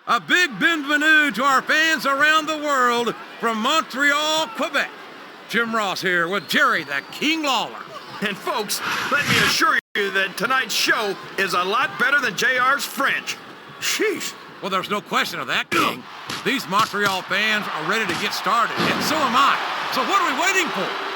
A big bienvenue to our fans around the world from Montreal, Quebec. Jim Ross here with Jerry the King Lawler. And folks, let me assure you that tonight's show is a lot better than JR's French. Sheesh. Well, there's no question of that, King. These Montreal fans are ready to get started, and so am I. So what are we waiting for?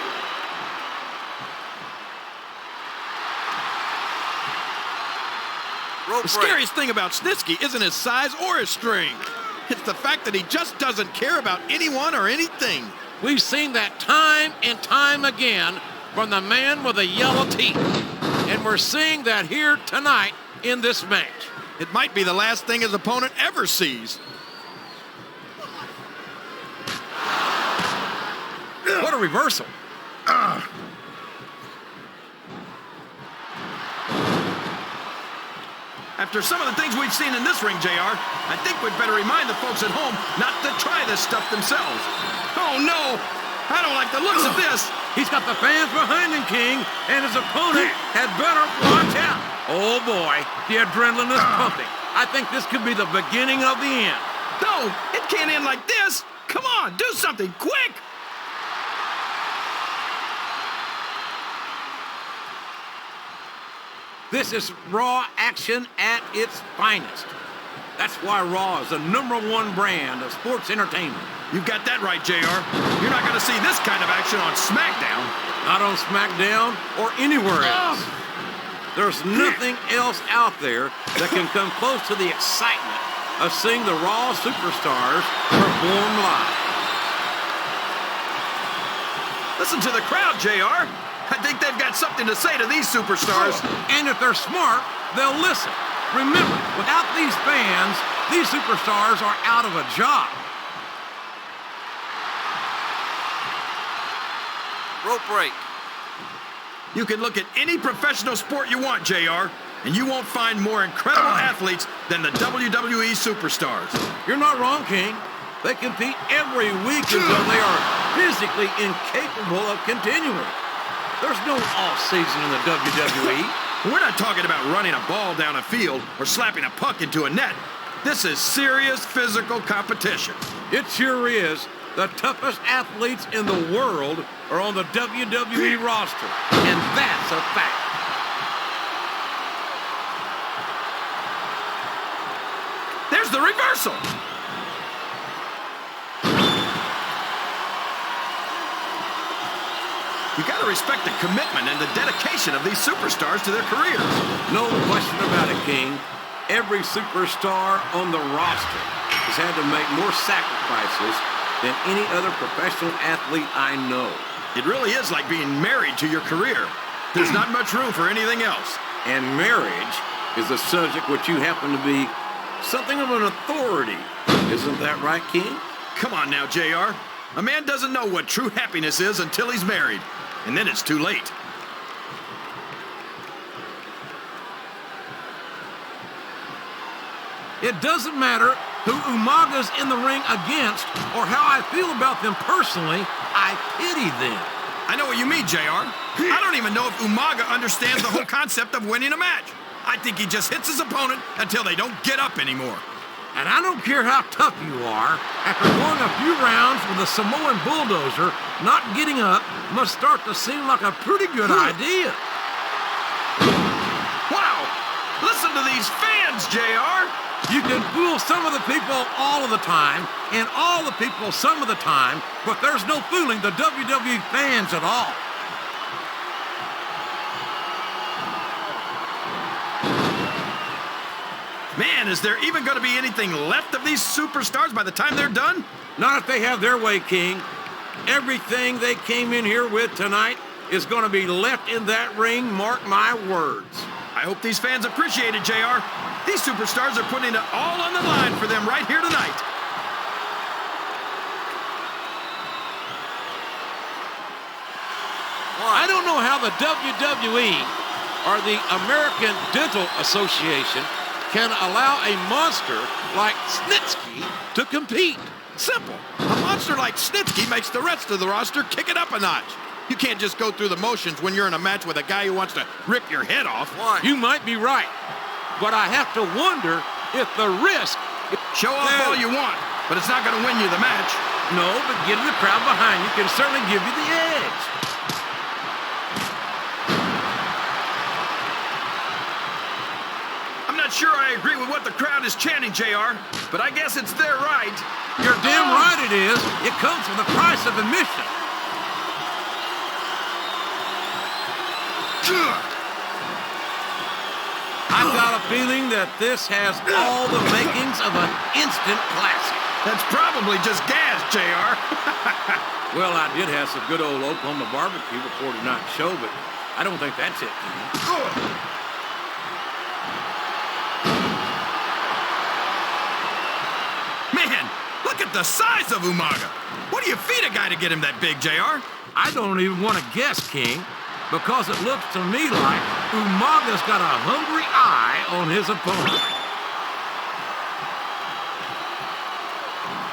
The scariest thing about Snitsky isn't his size or his strength. It's the fact that he just doesn't care about anyone or anything. We've seen that time and time again from the man with the yellow teeth. And we're seeing that here tonight in this match. It might be the last thing his opponent ever sees. What a reversal. After some of the things we've seen in this ring, JR, I think we'd better remind the folks at home not to try this stuff themselves. Oh, no! I don't like the looks of this. He's got the fans behind him, King, and his opponent had better watch out. Oh, boy, the adrenaline is pumping. I think this could be the beginning of the end. No, it can't end like this. Come on, do something, quick! This is Raw action at its finest. That's why Raw is the #1 brand of sports entertainment. You got that right, JR. You're not going to see this kind of action on SmackDown. Not on SmackDown or anywhere else. There's nothing else out there that can come close to the excitement of seeing the Raw superstars perform live. Listen to the crowd, JR. I think they've got something to say to these superstars. And if they're smart, they'll listen. Remember, without these fans, these superstars are out of a job. Rope break. You can look at any professional sport you want, JR, and you won't find more incredible athletes than the WWE superstars. You're not wrong, King. They compete every week until they are physically incapable of continuing. There's no off-season in the WWE. We're not talking about running a ball down a field or slapping a puck into a net. This is serious physical competition. It sure is. The toughest athletes in the world are on the WWE roster, and that's a fact. There's the reversal. You got to respect the commitment and the dedication of these superstars to their careers. No question about it, King. Every superstar on the roster has had to make more sacrifices than any other professional athlete I know. It really is like being married to your career. There's not much room for anything else. And marriage is a subject which you happen to be something of an authority. Isn't that right, King? Come on now, JR. A man doesn't know what true happiness is until he's married. And then it's too late. It doesn't matter who Umaga's in the ring against or how I feel about them personally. I pity them. I know what you mean, JR. I don't even know if Umaga understands the whole concept of winning a match. I think he just hits his opponent until they don't get up anymore. And I don't care how tough you are, after going a few rounds with a Samoan bulldozer, not getting up must start to seem like a pretty good idea. Wow! Listen to these fans, JR! You can fool some of the people all of the time, and all the people some of the time, but there's no fooling the WWE fans at all. Man, is there even going to be anything left of these superstars by the time they're done? Not if they have their way, King. Everything they came in here with tonight is going to be left in that ring, mark my words. I hope these fans appreciate it, JR. These superstars are putting it all on the line for them right here tonight. I don't know how the WWE or the American Dental Association can allow a monster like Snitsky to compete. Simple. A monster like Snitsky makes the rest of the roster kick it up a notch. You can't just go through the motions when you're in a match with a guy who wants to rip your head off. You might be right, but I have to wonder if the risk Show off all you want, but it's not going to win you the match. No, but getting the crowd behind you can certainly give you the edge. I'm not sure I agree with what the crowd is chanting, JR, but I guess it's their right. You're damn right it is. It comes with the price of admission. I've got a feeling that this has all the makings of an instant classic. That's probably just gas, JR. Well, I did have some good old Oklahoma barbecue before tonight's show, but I don't think that's it. Man, look at the size of Umaga. What do you feed a guy to get him that big, JR? I don't even want to guess, King, because it looks to me like Umaga's got a hungry eye on his opponent.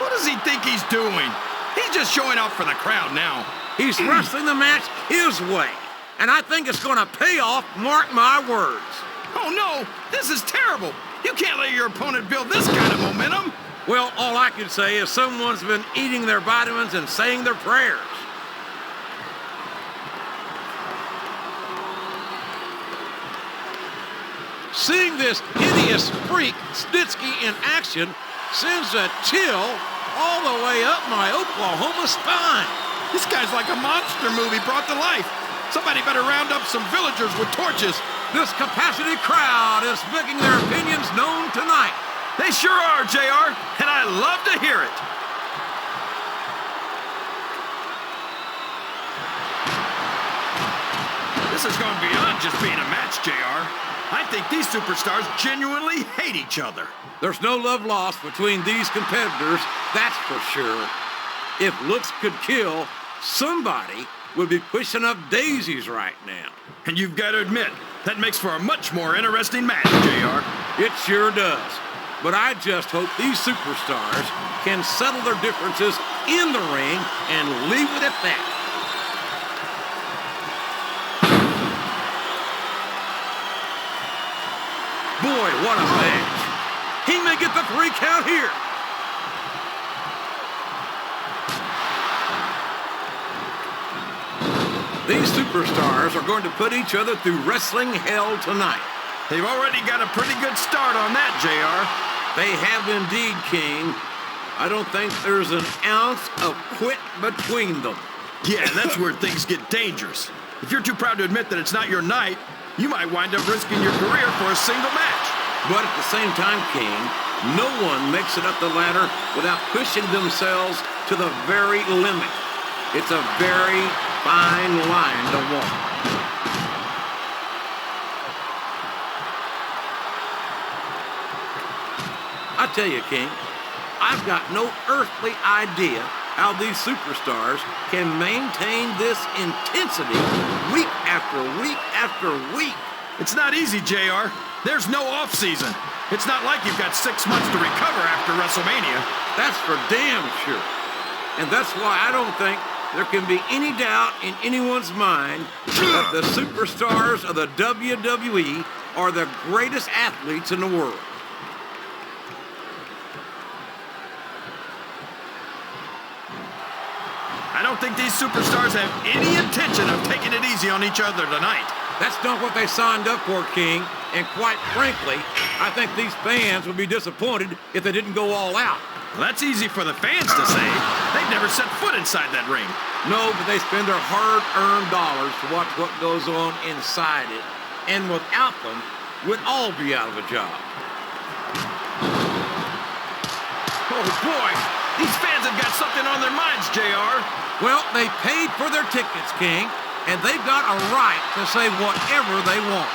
What does he think he's doing? He's just showing off for the crowd now. He's wrestling the match his way, and I think it's going to pay off, mark my words. Oh, no, this is terrible. You can't let your opponent build this kind of momentum. Well, all I can say is someone's been eating their vitamins and saying their prayers. Seeing this hideous freak, Snitsky, in action sends a chill all the way up my Oklahoma spine. This guy's like a monster movie brought to life. Somebody better round up some villagers with torches. This capacity crowd is making their opinions known tonight. They sure are, JR, and I love to hear it. This has gone beyond just being a match, JR. I think these superstars genuinely hate each other. There's no love lost between these competitors, that's for sure. If looks could kill, somebody would be pushing up daisies right now. And you've got to admit, that makes for a much more interesting match, JR. It sure does. But I just hope these superstars can settle their differences in the ring and leave it at that. Boy, what a match. He may get the 3 count here. These superstars are going to put each other through wrestling hell tonight. They've already got a pretty good start on that, JR. They have indeed, King. I don't think there's an ounce of quit between them. Yeah, that's where things get dangerous. If you're too proud to admit that it's not your night, you might wind up risking your career for a single match. But at the same time, King, no one makes it up the ladder without pushing themselves to the very limit. It's a very fine line to walk. I tell you, King, I've got no earthly idea how these superstars can maintain this intensity week after week after week. It's not easy, JR. There's no off-season. It's not like you've got 6 months to recover after WrestleMania. That's for damn sure. And that's why I don't think there can be any doubt in anyone's mind that the superstars of the WWE are the greatest athletes in the world. I don't think these superstars have any intention of taking it easy on each other tonight. That's not what they signed up for, King. And quite frankly, I think these fans would be disappointed if they didn't go all out. Well, that's easy for the fans to say. They've never set foot inside that ring. No, but they spend their hard-earned dollars to watch what goes on inside it. And without them, we'd all be out of a job. Oh, boy. These fans have got something on their minds, JR. Well, they paid for their tickets, King, and they've got a right to say whatever they want.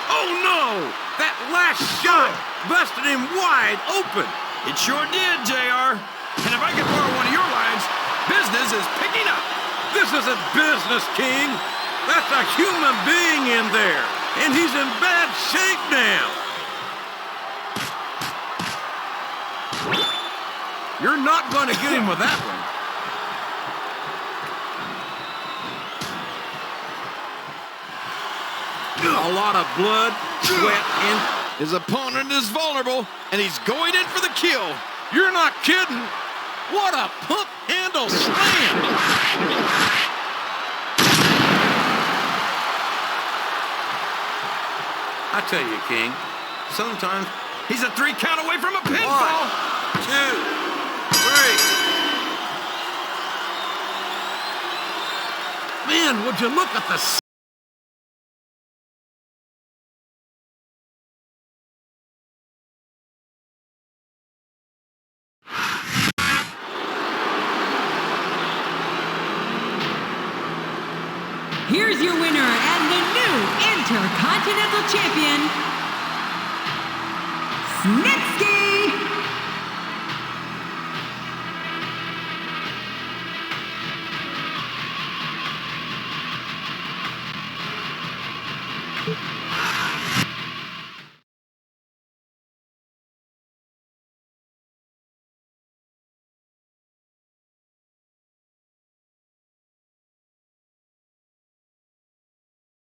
Oh, no! That last shot busted him wide open. It sure did, JR. And if I could borrow one of your lines, business is picking up. This isn't business, King. That's a human being in there, and he's in bad shape now. You're not going to get him with that one. A lot of blood, sweat, and His opponent is vulnerable, and he's going in for the kill. You're not kidding. What a pump handle slam. I tell you, King, sometimes... He's a 3 count away from a pinfall. 1, 2, 3. Man, would you look at the... Here's your winner and the new Intercontinental Champion, Snitsky!